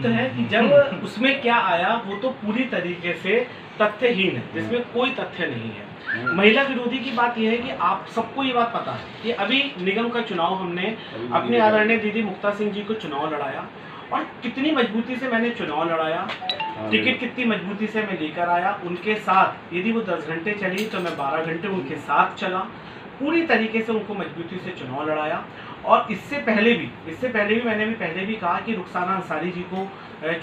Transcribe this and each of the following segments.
तो है कि जब उसमें क्या आया वो तो पूरी तरीके से तथ्यहीन है, जिसमें कोई तथ्य नहीं है। महिला विरोधी की बात यह है कि आप सबको ये बात पता है कि अभी निगम का चुनाव हमने अपने आदरणीय दीदी मुक्ता सिंह जी को चुनाव लड़ाया, और कितनी मजबूती से मैंने चुनाव लड़ाया, टिकट कितनी मजबूती से मैं लेकर आया उनके साथ। यदि वो 10 घंटे चली तो मैं 12 घंटे उनके साथ चला, पूरी तरीके से उनको मजबूती से चुनाव लड़ाया। और इससे पहले भी मैंने पहले भी कहा कि रुखसाना अंसारी जी को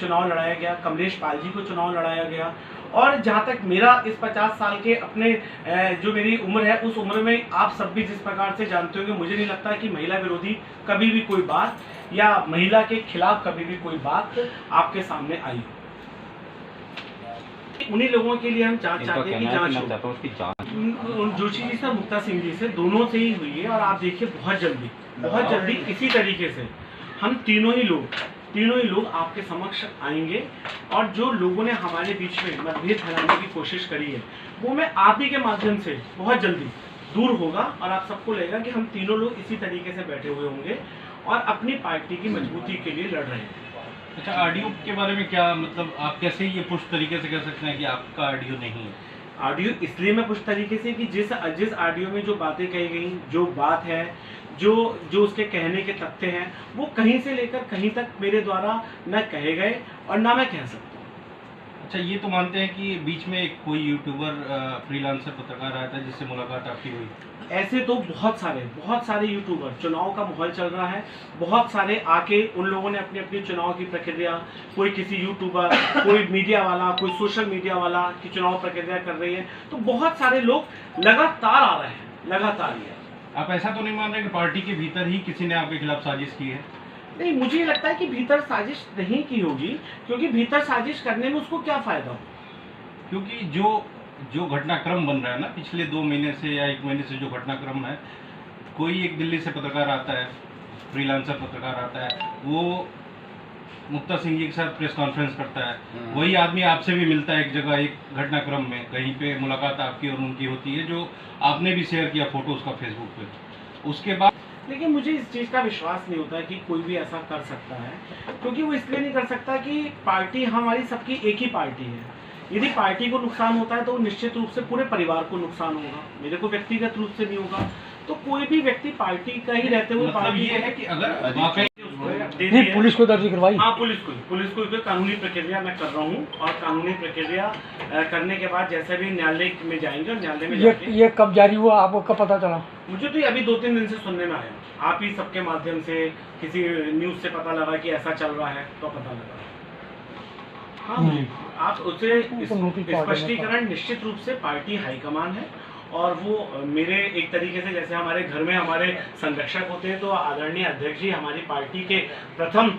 चुनाव लड़ाया गया, कमलेश पाल जी को चुनाव लड़ाया गया। और जहाँ तक मेरा इस 50 साल के अपने जो मेरी उम्र है, उस उम्र में आप सब भी जिस प्रकार से जानते होंगे, मुझे नहीं लगता कि महिला विरोधी कभी भी कोई बात या महिला के खिलाफ कभी भी कोई बात आपके सामने आई हो। उन्हीं लोगों के लिए हम चाहते हैं कि जांच जोशी जी से, मुक्ता सिंह जी से, दोनों से ही हुई है। और आप देखिए बहुत जल्दी इसी तरीके से हम तीनों ही लोग आपके समक्ष आएंगे। और जो लोगों ने हमारे बीच में मतभेद फैलाने की कोशिश करी है, वो मैं आप ही के माध्यम से बहुत जल्दी दूर होगा। और आप सबको लगेगा कि हम तीनों लोग इसी तरीके से बैठे हुए होंगे और अपनी पार्टी की मजबूती के लिए लड़ रहे हैं। अच्छा, ऑडियो के बारे में क्या मतलब, आप कैसे ये पुष्ट तरीके से कह सकते हैं कि आपका ऑडियो नहीं है? ऑडियो इसलिए मैं पुष्ट तरीके से कि जिस ऑडियो में जो बातें कही गई, जो बात है, जो उसके कहने के तथ्य हैं, वो कहीं से लेकर कहीं तक मेरे द्वारा न कहे गए और ना मैं कह सकता हूँ। अच्छा, ये तो मानते हैं कि बीच में एक कोई यूट्यूबर फ्रीलांसर पत्रकार आया था जिससे मुलाकात आपकी हुई? ऐसे तो बहुत सारे यूट्यूबर, चुनाव का माहौल चल रहा है, बहुत सारे आके उन लोगों ने अपनी अपनी चुनाव की प्रक्रिया, कोई किसी यूट्यूबर, कोई मीडिया वाला, कोई सोशल मीडिया वाला की चुनाव प्रक्रिया कर रही है। तो बहुत सारे लोग लगातार आ रहे हैं, लगातार। आप ऐसा तो नहीं मान रहे कि पार्टी के भीतर ही किसी ने आपके खिलाफ साजिश की है? नहीं, मुझे ये लगता है कि भीतर साजिश नहीं की होगी, क्योंकि भीतर साजिश करने में उसको क्या फायदा हो। क्योंकि जो घटनाक्रम बन रहा है ना पिछले 2 महीने से या 1 महीने से, जो घटनाक्रम है, कोई एक दिल्ली से पत्रकार आता है, फ्रीलांसर पत्रकार आता है, वो मुक्ता सिंह जी के साथ प्रेस कॉन्फ्रेंस करता है, वही आदमी आपसे भी मिलता है एक जगह, एक घटनाक्रम में कहीं पे मुलाकात आपकी और उनकी होती है, जो आपने भी शेयर किया फोटो उसका फेसबुक पे। उसके बाद लेकिन मुझे इस चीज़ का विश्वास नहीं होता कि कोई भी ऐसा कर सकता है, क्योंकि वो इसलिए नहीं कर सकता कि पार्टी हमारी सबकी एक ही पार्टी है। यदि पार्टी को नुकसान होता है तो निश्चित रूप से पूरे परिवार को नुकसान होगा, मेरे को व्यक्तिगत रूप से नहीं होगा। तो कोई भी व्यक्ति पार्टी का ही रहते हुए मतलब ये है कि अगर वाकई नहीं, पुलिस को दर्ज करवाई? हाँ, पुलिस को कानूनी प्रक्रिया मैं कर रहा हूँ, और कानूनी प्रक्रिया करने के बाद जैसे भी न्यायालय में जाएंगे, और न्यायालय में ये कब जारी हुआ, आपको कब पता चला? मुझे तो अभी 2-3 दिन से सुनने में आया, आप ही सबके माध्यम से, किसी न्यूज से पता लगा कि ऐसा चल रहा है तो पता लगा। हाँ, आप उसे स्पष्टीकरण, निश्चित रूप से पार्टी हाईकमान है, और वो मेरे एक तरीके से, जैसे हमारे घर में हमारे संरक्षक होते हैं, तो आदरणीय अध्यक्ष जी हमारी पार्टी के प्रथम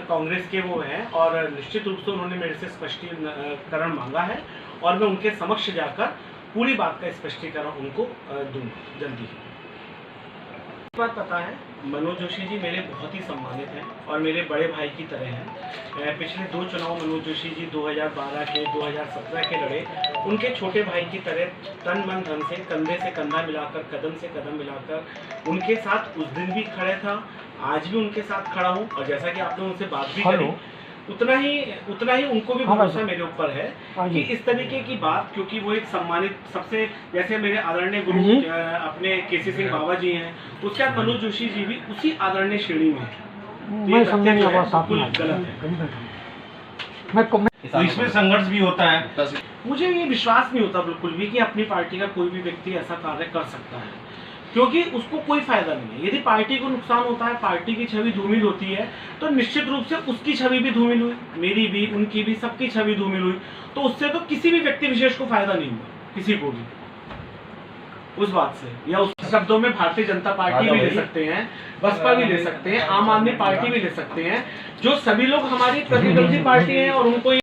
कांग्रेस के वो हैं, और निश्चित रूप से उन्होंने मेरे से स्पष्टीकरण मांगा है, और मैं उनके समक्ष जाकर पूरी बात का स्पष्टीकरण उनको दूंगा जल्दी। बात पता है, मनोज जोशी जी मेरे बहुत ही सम्मानित हैं और मेरे बड़े भाई की तरह हैं। पिछले 2 चुनाव मनोज जोशी जी 2012 के, 2017 के लड़े। उनके छोटे भाई की तरह तन मन धन से, कंधे से कंधा मिलाकर, कदम से कदम मिलाकर उनके साथ उस दिन भी खड़े था, आज भी उनके साथ खड़ा हूँ। और जैसा कि आपने उनसे बात भी करी, उतना ही उनको भी भरोसा मेरे ऊपर है कि इस तरीके की बात, क्योंकि वो एक सम्मानित, सबसे, जैसे मेरे आदरणीय गुरु अपने केसी सिंह बाबा जी हैं, उसके बाद मनोज जोशी जी भी उसी आदरणीय श्रेणी में है। तो इसमें संघर्ष भी होता है। मुझे ये विश्वास नहीं होता बिल्कुल भी कि अपनी पार्टी का कोई भी व्यक्ति ऐसा कार्य कर सकता है, क्योंकि उसको कोई फायदा नहीं है। यदि पार्टी को नुकसान होता है, पार्टी की छवि धूमिल होती है, तो निश्चित रूप से उसकी छवि भी धूमिल हुई, मेरी भी, उनकी भी, सबकी छवि धूमिल हुई। तो उससे तो किसी भी व्यक्ति विशेष को फायदा नहीं हुआ, किसी को भी, उस बात से। या उस शब्दों में भारतीय जनता पार्टी भी ले सकते हैं, बसपा भी ले सकते हैं, आम आदमी पार्टी भी ले सकते हैं, जो सभी लोग हमारी प्रतिद्वंदी पार्टी हैं, और उनको